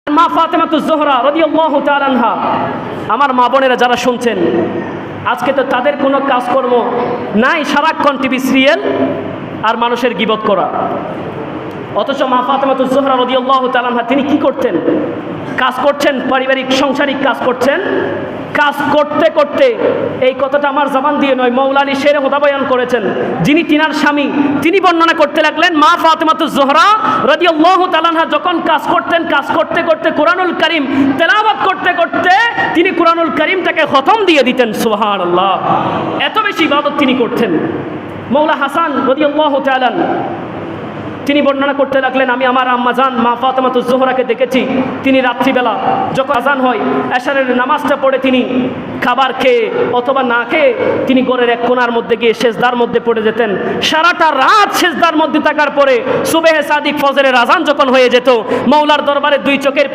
মা ফাতেমাতুজ জোহরা রাদিয়াল্লাহু তাআলা আনহা, আমার মা বোনেরা যারা শুনছেন, আজকে তো তাদের কোনো কাজকর্ম নাই, সারাক্ষণ টিভি সিরিয়াল আর মানুষের গীবত করা। অথচ মা ফাতেমাতুজ জোহরা রাদিয়াল্লাহু তাআলা আনহা তিনি কি করতেন? কাজ করছেন, পারিবারিক সাংসারিক কাজ করছেন। কাজ করতে করতে, এই কথাটা আমার জবান দিয়ে নয়, মওলা আলী শেরে হুদা বয়ান করেছেন, যিনি তিনার স্বামী, তিনি বর্ণনা করতে লাগলেন মা ফাতেমাতুজ জোহরা রাদিয়াল্লাহু তাআলা আনহা যখন কাজ করতেন, কাজ করতে করতে কোরআনুল কারীম তেলাওয়াত করতে করতে তিনি কোরআনুল কারীমটাকে খতম দিয়ে দিতেন। সুবহানাল্লাহ, এত বেশি ইবাদত তিনি করতেন। মওলা হাসান রাদিয়াল্লাহু তাআলা তিনি বর্ণনা করতে লাগলেন, আমি আমার আম্মাজান মা ফাতেমাতুজ জোহরাকে দেখেছি, তিনি রাত্রিবেলা যখন আজান হয় এশারের নামাজটা পড়ে তিনি খাবার খেয়ে অথবা না খেয়ে তিনি ঘরের এক কোণার মধ্যে গিয়ে সেজদার মধ্যে পড়ে যেতেন। সারাটা রাত সেজদার মধ্যে থাকার পরে সুবহে সাদিক ফজরের আজান যখন হয়ে যেত, মওলার দরবারে দুই চোখের